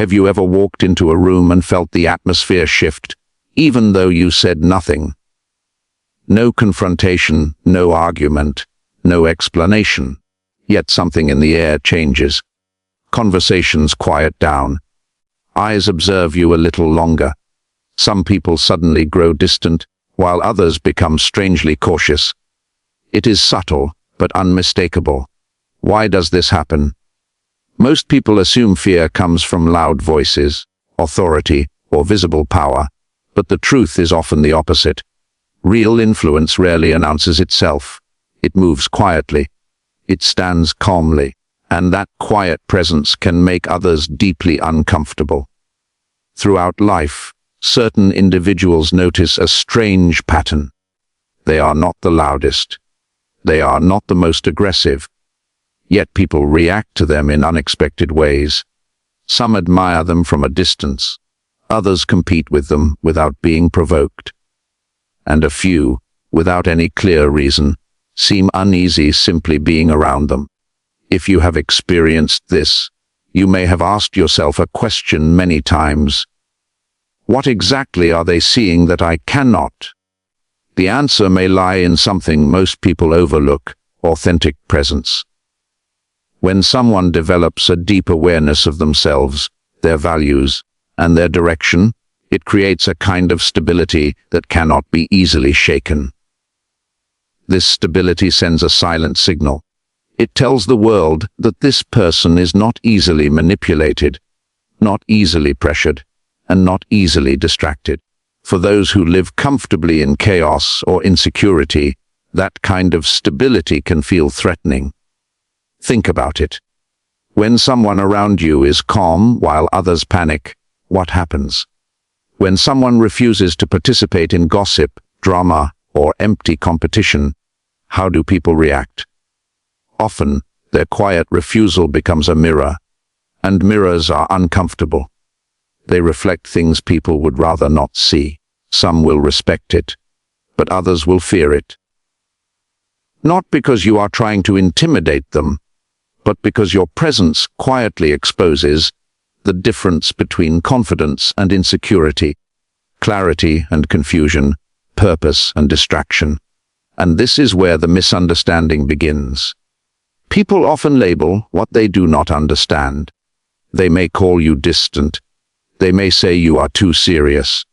Have you ever walked into a room and felt the atmosphere shift, even though you said nothing? No confrontation, no argument, no explanation. Yet something in the air changes. Conversations quiet down. Eyes observe you a little longer. Some people suddenly grow distant, while others become strangely cautious. It is subtle, but unmistakable. Why does this happen? Most people assume fear comes from loud voices, authority, or visible power, but the truth is often the opposite. Real influence rarely announces itself. It moves quietly. It stands calmly, and that quiet presence can make others deeply uncomfortable. Throughout life, certain individuals notice a strange pattern. They are not the loudest. They are not the most aggressive. Yet people react to them in unexpected ways. Some admire them from a distance. Others compete with them without being provoked. And a few, without any clear reason, seem uneasy simply being around them. If you have experienced this, you may have asked yourself a question many times. What exactly are they seeing that I cannot? The answer may lie in something most people overlook: authentic presence. When someone develops a deep awareness of themselves, their values, and their direction, it creates a kind of stability that cannot be easily shaken. This stability sends a silent signal. It tells the world that this person is not easily manipulated, not easily pressured, and not easily distracted. For those who live comfortably in chaos or insecurity, that kind of stability can feel threatening. Think about it. When someone around you is calm while others panic, what happens? When someone refuses to participate in gossip, drama, or empty competition, how do people react? Often, their quiet refusal becomes a mirror, and mirrors are uncomfortable. They reflect things people would rather not see. Some will respect it, but others will fear it. Not because you are trying to intimidate them, but because your presence quietly exposes the difference between confidence and insecurity, clarity and confusion, purpose and distraction. And this is where the misunderstanding begins. People often label what they do not understand. They may call you distant. They may say you are too serious.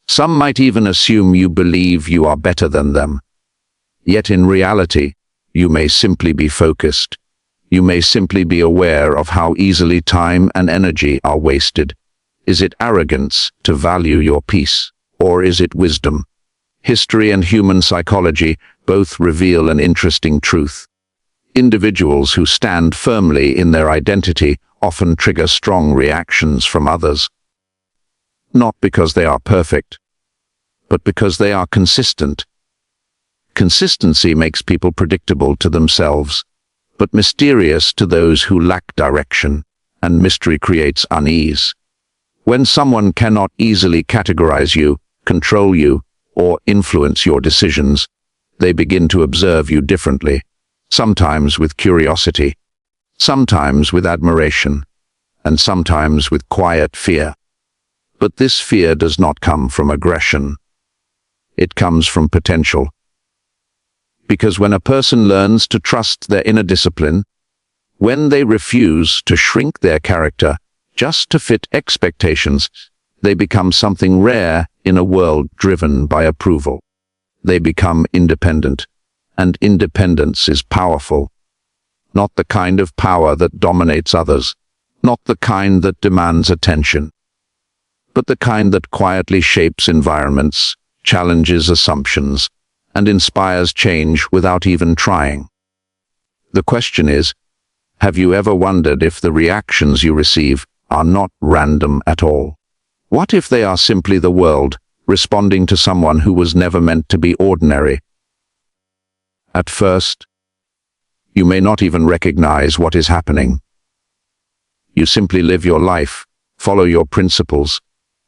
Some might even assume you believe you are better than them. Yet in reality, you may simply be focused. You may simply be aware of how easily time and energy are wasted. Is it arrogance to value your peace, or is it wisdom? History and human psychology both reveal an interesting truth. Individuals who stand firmly in their identity often trigger strong reactions from others. Not because they are perfect, but because they are consistent. Consistency makes people predictable to themselves, but mysterious to those who lack direction, and mystery creates unease. When someone cannot easily categorize you, control you, or influence your decisions, they begin to observe you differently, sometimes with curiosity, sometimes with admiration, and sometimes with quiet fear. But this fear does not come from aggression. It comes from potential. Because when a person learns to trust their inner discipline, when they refuse to shrink their character just to fit expectations, they become something rare in a world driven by approval. They become independent, and independence is powerful. Not the kind of power that dominates others, not the kind that demands attention, but the kind that quietly shapes environments, challenges assumptions, and inspires change without even trying. The question is, have you ever wondered if the reactions you receive are not random at all? What if they are simply the world responding to someone who was never meant to be ordinary? At first, you may not even recognize what is happening. You simply live your life, follow your principles,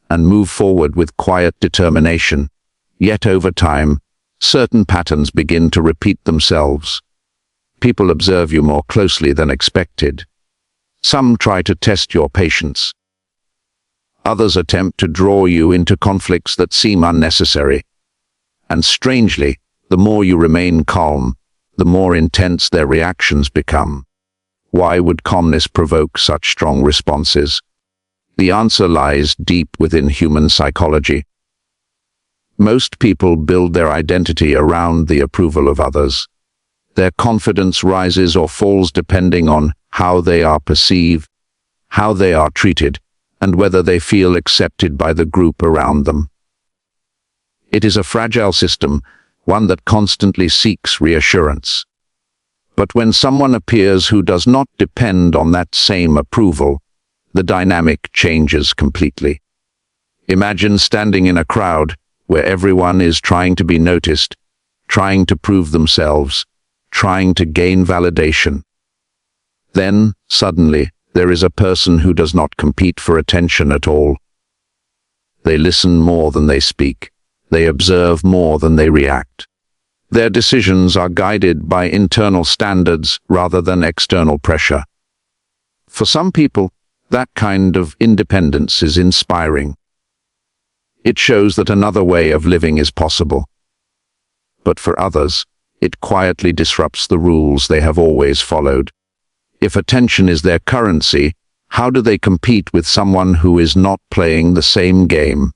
and move forward with quiet determination. Yet over time, certain patterns begin to repeat themselves. People observe you more closely than expected. Some try to test your patience. Others attempt to draw you into conflicts that seem unnecessary. And strangely, the more you remain calm, the more intense their reactions become. Why would calmness provoke such strong responses? The answer lies deep within human psychology. Most people build their identity around the approval of others. Their confidence rises or falls depending on how they are perceived, how they are treated, and whether they feel accepted by the group around them. It is a fragile system, one that constantly seeks reassurance. But when someone appears who does not depend on that same approval, the dynamic changes completely. Imagine standing in a crowd where everyone is trying to be noticed, trying to prove themselves, trying to gain validation. Then, suddenly, there is a person who does not compete for attention at all. They listen more than they speak. They observe more than they react. Their decisions are guided by internal standards rather than external pressure. For some people, that kind of independence is inspiring. It shows that another way of living is possible. But for others, it quietly disrupts the rules they have always followed. If attention is their currency, how do they compete with someone who is not playing the same game?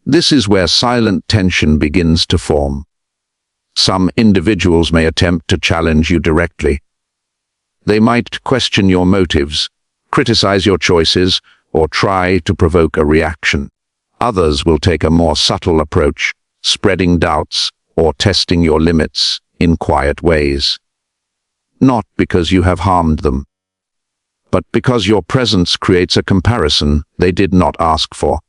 This is where silent tension begins to form. Some individuals may attempt to challenge you directly. They might question your motives, criticize your choices, or try to provoke a reaction. Others will take a more subtle approach, spreading doubts or testing your limits in quiet ways. Not because you have harmed them, but because your presence creates a comparison they did not ask for.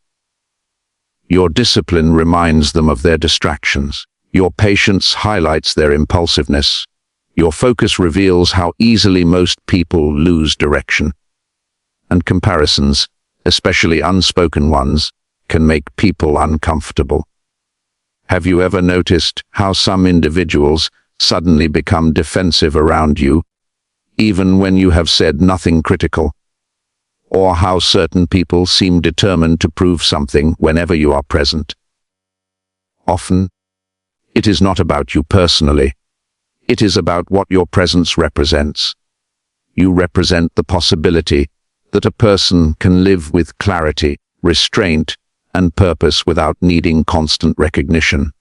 Your discipline reminds them of their distractions. Your patience highlights their impulsiveness. Your focus reveals how easily most people lose direction. And comparisons, especially unspoken ones, can make people uncomfortable. Have you ever noticed how some individuals suddenly become defensive around you, even when you have said nothing critical? Or how certain people seem determined to prove something whenever you are present? Often, it is not about you personally. It is about what your presence represents. You represent the possibility that a person can live with clarity, restraint, and purpose without needing constant recognition.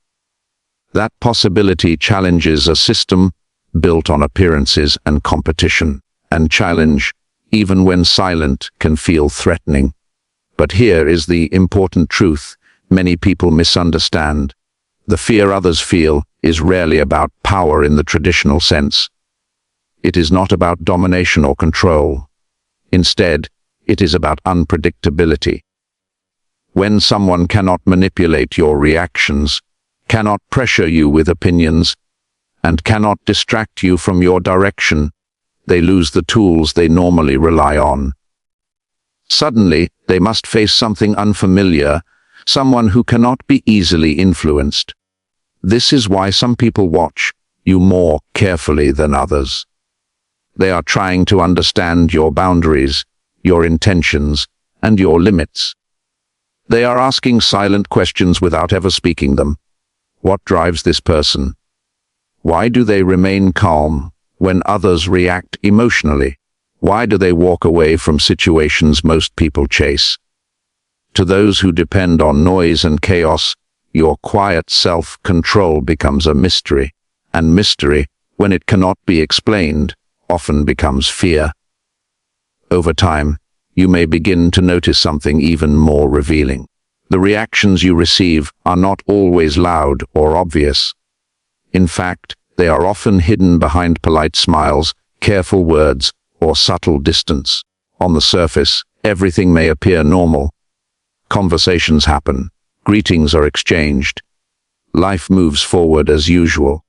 That possibility challenges a system built on appearances and competition, and challenge, even when silent, can feel threatening. But here is the important truth many people misunderstand. The fear others feel is rarely about power in the traditional sense. It is not about domination or control. Instead, it is about unpredictability. When someone cannot manipulate your reactions, cannot pressure you with opinions, and cannot distract you from your direction, they lose the tools they normally rely on. Suddenly, they must face something unfamiliar, someone who cannot be easily influenced. This is why some people watch you more carefully than others. They are trying to understand your boundaries, your intentions, and your limits. They are asking silent questions without ever speaking them. What drives this person? Why do they remain calm when others react emotionally? Why do they walk away from situations most people chase? To those who depend on noise and chaos, your quiet self-control becomes a mystery, and mystery, when it cannot be explained, often becomes fear. Over time, you may begin to notice something even more revealing. The reactions you receive are not always loud or obvious. In fact, they are often hidden behind polite smiles, careful words, or subtle distance. On the surface, everything may appear normal. Conversations happen, greetings are exchanged, life moves forward as usual.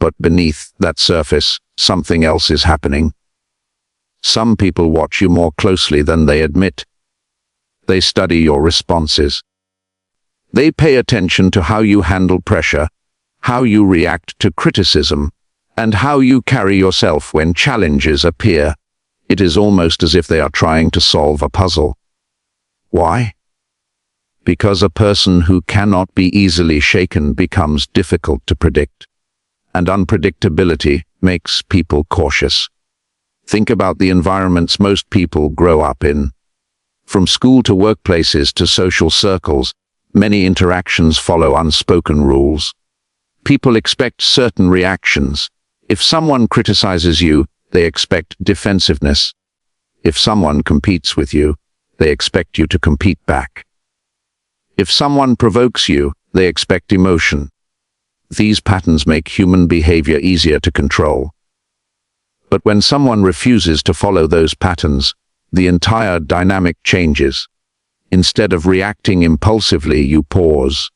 But beneath that surface, something else is happening. Some people watch you more closely than they admit. They study your responses. They pay attention to how you handle pressure, how you react to criticism, and how you carry yourself when challenges appear. It is almost as if they are trying to solve a puzzle. Why? Because a person who cannot be easily shaken becomes difficult to predict, and unpredictability makes people cautious. Think about the environments most people grow up in. From school to workplaces to social circles, many interactions follow unspoken rules. People expect certain reactions. If someone criticizes you, they expect defensiveness. If someone competes with you, they expect you to compete back. If someone provokes you, they expect emotion. These patterns make human behavior easier to control. But when someone refuses to follow those patterns, the entire dynamic changes. Instead of reacting impulsively, you pause.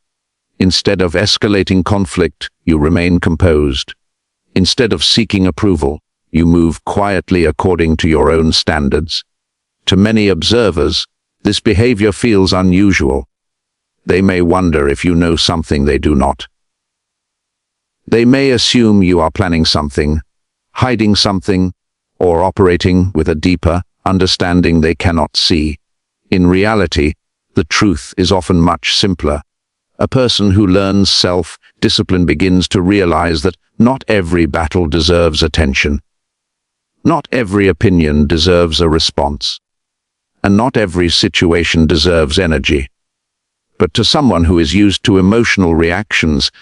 Instead of escalating conflict, you remain composed. Instead of seeking approval, you move quietly according to your own standards. To many observers, this behavior feels unusual. They may wonder if you know something they do not. They may assume you are planning something, hiding something, or operating with a deeper understanding they cannot see. In reality, the truth is often much simpler. A person who learns self-discipline begins to realize that not every battle deserves attention. Not every opinion deserves a response. And not every situation deserves energy. But to someone who is used to emotional reactions,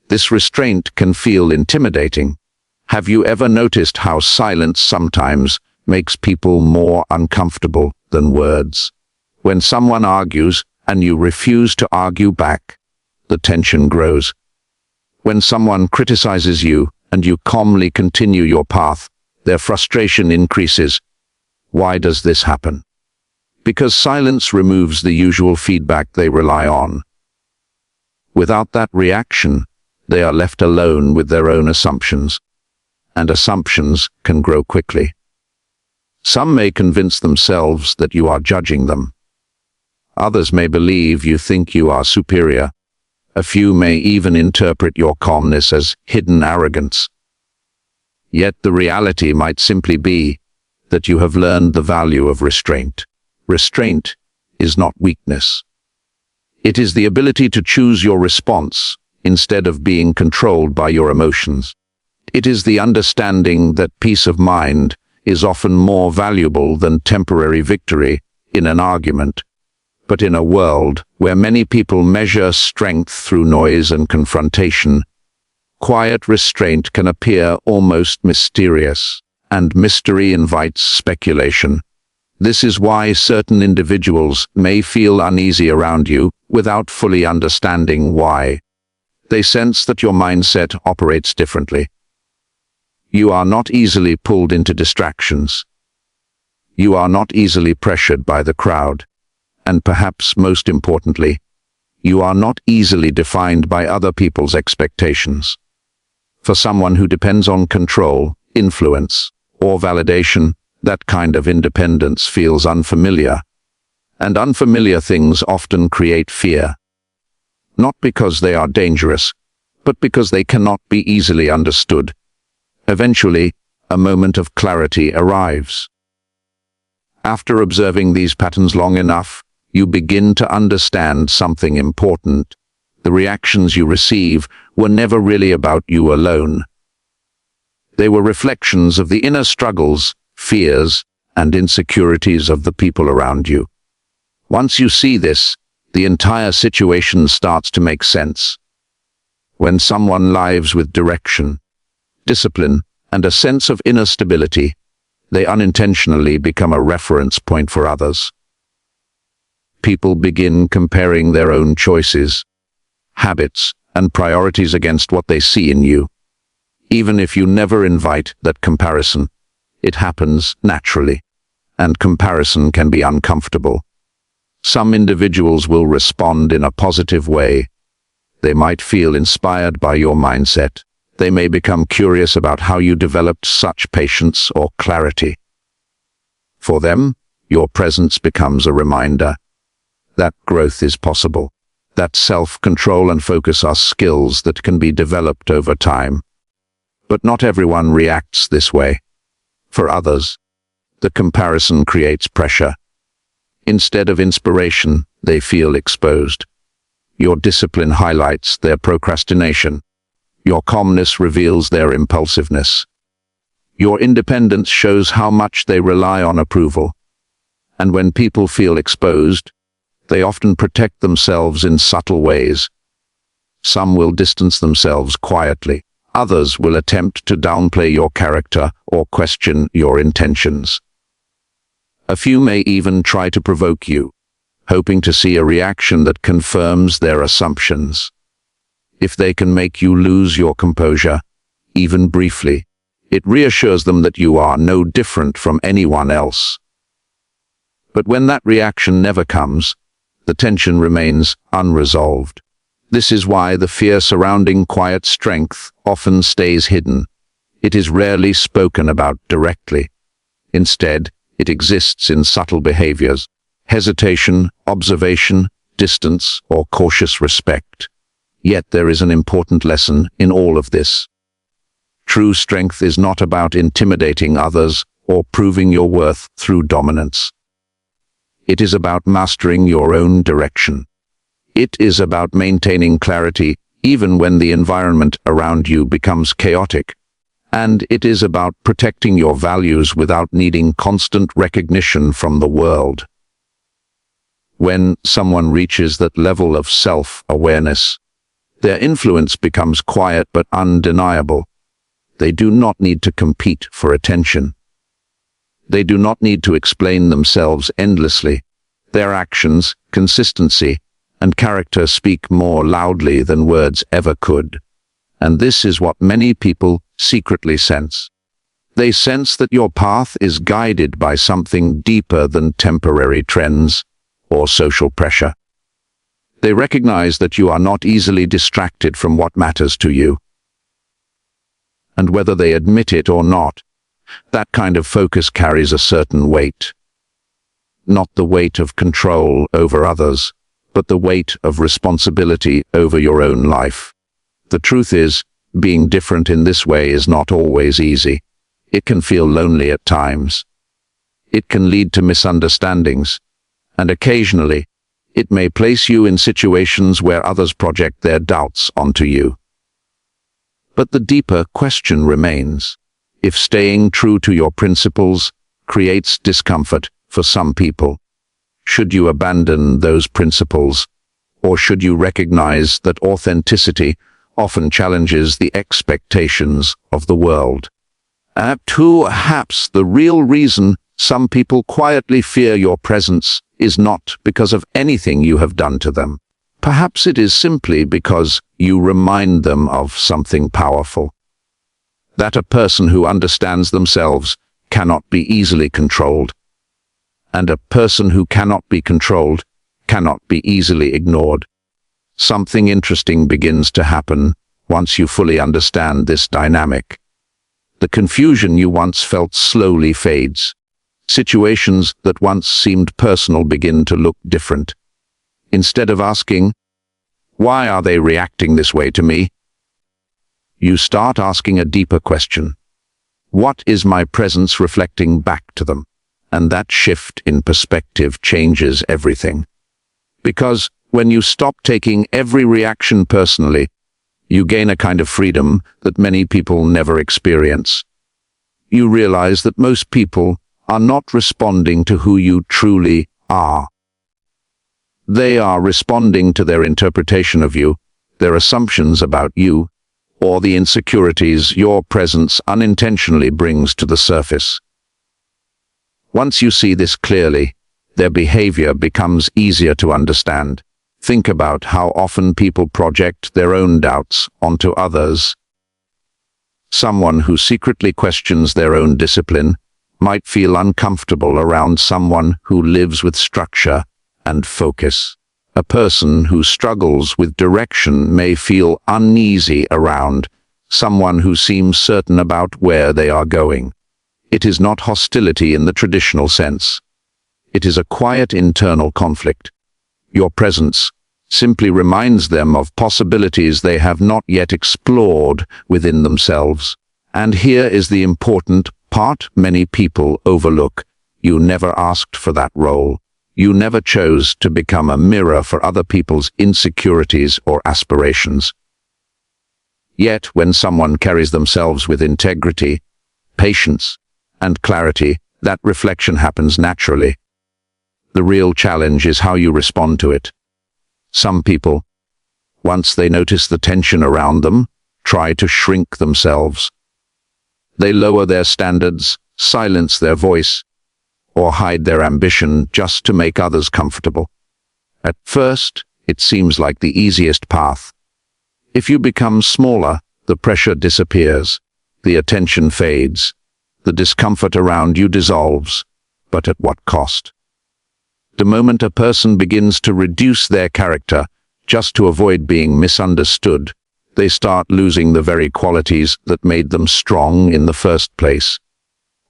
this restraint can feel intimidating. Have you ever noticed how silence sometimes makes people more uncomfortable than words? When someone argues and you refuse to argue back, the tension grows. When someone criticizes you and you calmly continue your path, their frustration increases. Why does this happen? Because silence removes the usual feedback they rely on. Without that reaction, they are left alone with their own assumptions, and assumptions can grow quickly. Some may convince themselves that you are judging them. Others may believe you think you are superior. A few may even interpret your calmness as hidden arrogance. Yet the reality might simply be that you have learned the value of restraint. Restraint is not weakness. It is the ability to choose your response instead of being controlled by your emotions. It is the understanding that peace of mind is often more valuable than temporary victory in an argument. But in a world where many people measure strength through noise and confrontation, quiet restraint can appear almost mysterious, and mystery invites speculation. This is why certain individuals may feel uneasy around you without fully understanding why. They sense that your mindset operates differently. You are not easily pulled into distractions. You are not easily pressured by the crowd. And perhaps most importantly, you are not easily defined by other people's expectations. For someone who depends on control, influence, or validation, that kind of independence feels unfamiliar. And unfamiliar things often create fear. Not because they are dangerous, but because they cannot be easily understood. Eventually, a moment of clarity arrives. After observing these patterns long enough, you begin to understand something important. The reactions you receive were never really about you alone. They were reflections of the inner struggles, fears, and insecurities of the people around you. Once you see this, the entire situation starts to make sense. When someone lives with direction, discipline, and a sense of inner stability, they unintentionally become a reference point for others. People begin comparing their own choices, habits, and priorities against what they see in you. Even if you never invite that comparison, it happens naturally, and comparison can be uncomfortable. Some individuals will respond in a positive way. They might feel inspired by your mindset. They may become curious about how you developed such patience or clarity. For them, your presence becomes a reminder that growth is possible, that self-control and focus are skills that can be developed over time. But not everyone reacts this way. For others, the comparison creates pressure. Instead of inspiration, they feel exposed. Your discipline highlights their procrastination. Your calmness reveals their impulsiveness. Your independence shows how much they rely on approval. And when people feel exposed, they often protect themselves in subtle ways. Some will distance themselves quietly. Others will attempt to downplay your character or question your intentions. A few may even try to provoke you, hoping to see a reaction that confirms their assumptions. If they can make you lose your composure, even briefly, it reassures them that you are no different from anyone else. But when that reaction never comes, the tension remains unresolved. This is why the fear surrounding quiet strength often stays hidden. It is rarely spoken about directly. Instead, it exists in subtle behaviors: hesitation, observation, distance, or cautious respect. Yet there is an important lesson in all of this. True strength is not about intimidating others or proving your worth through dominance. It is about mastering your own direction. It is about maintaining clarity even when the environment around you becomes chaotic. And it is about protecting your values without needing constant recognition from the world. When someone reaches that level of self-awareness, their influence becomes quiet but undeniable. They do not need to compete for attention. They do not need to explain themselves endlessly. Their actions, consistency, and character speak more loudly than words ever could. And this is what many people secretly sense. They sense that your path is guided by something deeper than temporary trends or social pressure. They recognize that you are not easily distracted from what matters to you. And whether they admit it or not, that kind of focus carries a certain weight. Not the weight of control over others, but the weight of responsibility over your own life. The truth is, being different in this way is not always easy. It can feel lonely at times. It can lead to misunderstandings, and occasionally, it may place you in situations where others project their doubts onto you. But the deeper question remains: if staying true to your principles creates discomfort for some people, should you abandon those principles, or should you recognize that authenticity often challenges the expectations of the world? Perhaps the real reason some people quietly fear your presence is not because of anything you have done to them. Perhaps it is simply because you remind them of something powerful. That a person who understands themselves cannot be easily controlled. And a person who cannot be controlled cannot be easily ignored. Something interesting begins to happen once you fully understand this dynamic. The confusion you once felt slowly fades. Situations that once seemed personal begin to look different. Instead of asking, "Why are they reacting this way to me?" you start asking a deeper question. What is my presence reflecting back to them? And that shift in perspective changes everything. Because when you stop taking every reaction personally, you gain a kind of freedom that many people never experience. You realize that most people are not responding to who you truly are. They are responding to their interpretation of you, their assumptions about you, or the insecurities your presence unintentionally brings to the surface. Once you see this clearly, their behavior becomes easier to understand. Think about how often people project their own doubts onto others. Someone who secretly questions their own discipline might feel uncomfortable around someone who lives with structure and focus. A person who struggles with direction may feel uneasy around someone who seems certain about where they are going. It is not hostility in the traditional sense. It is a quiet internal conflict. Your presence simply reminds them of possibilities they have not yet explored within themselves. And here is the important part many people overlook. You never asked for that role. You never chose to become a mirror for other people's insecurities or aspirations. Yet, when someone carries themselves with integrity, patience, and clarity, that reflection happens naturally. The real challenge is how you respond to it. Some people, once they notice the tension around them, try to shrink themselves. They lower their standards, silence their voice, or hide their ambition just to make others comfortable. At first, it seems like the easiest path. If you become smaller, the pressure disappears, the attention fades, the discomfort around you dissolves, but at what cost? The moment a person begins to reduce their character just to avoid being misunderstood, they start losing the very qualities that made them strong in the first place.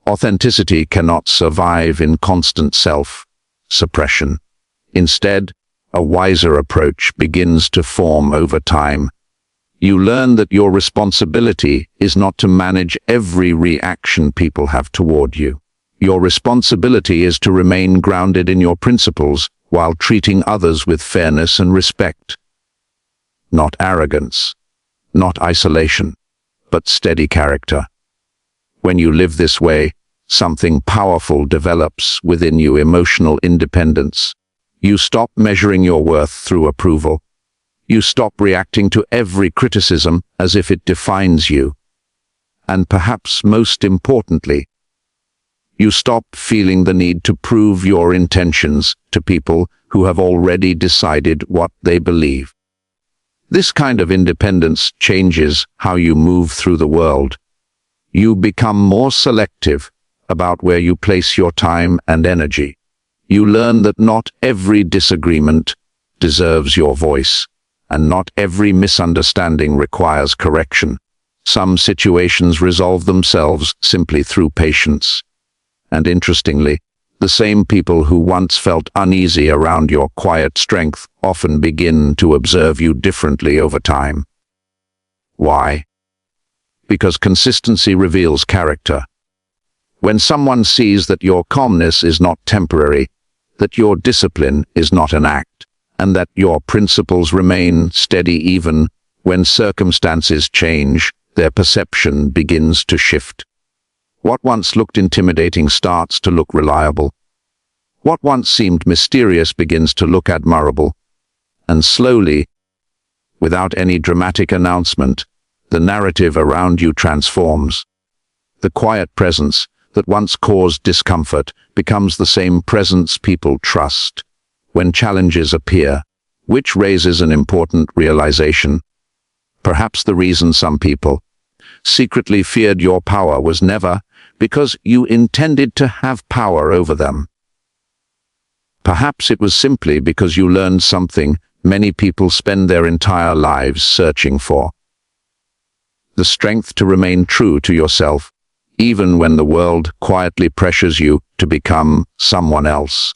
Authenticity cannot survive in constant self-suppression. Instead, a wiser approach begins to form over time. You learn that your responsibility is not to manage every reaction people have toward you. Your responsibility is to remain grounded in your principles while treating others with fairness and respect. Not arrogance, not isolation, but steady character. When you live this way, something powerful develops within you: emotional independence. You stop measuring your worth through approval. You stop reacting to every criticism as if it defines you. And perhaps most importantly, you stop feeling the need to prove your intentions to people who have already decided what they believe. This kind of independence changes how you move through the world. You become more selective about where you place your time and energy. You learn that not every disagreement deserves your voice, and not every misunderstanding requires correction. Some situations resolve themselves simply through patience. And interestingly, the same people who once felt uneasy around your quiet strength often begin to observe you differently over time. Why? Because consistency reveals character. When someone sees that your calmness is not temporary, that your discipline is not an act, and that your principles remain steady even when circumstances change, their perception begins to shift. What once looked intimidating starts to look reliable. What once seemed mysterious begins to look admirable. And slowly, without any dramatic announcement, the narrative around you transforms. The quiet presence that once caused discomfort becomes the same presence people trust when challenges appear, which raises an important realization. Perhaps the reason some people secretly feared your power was never because you intended to have power over them. Perhaps it was simply because you learned something many people spend their entire lives searching for: the strength to remain true to yourself, even when the world quietly pressures you to become someone else.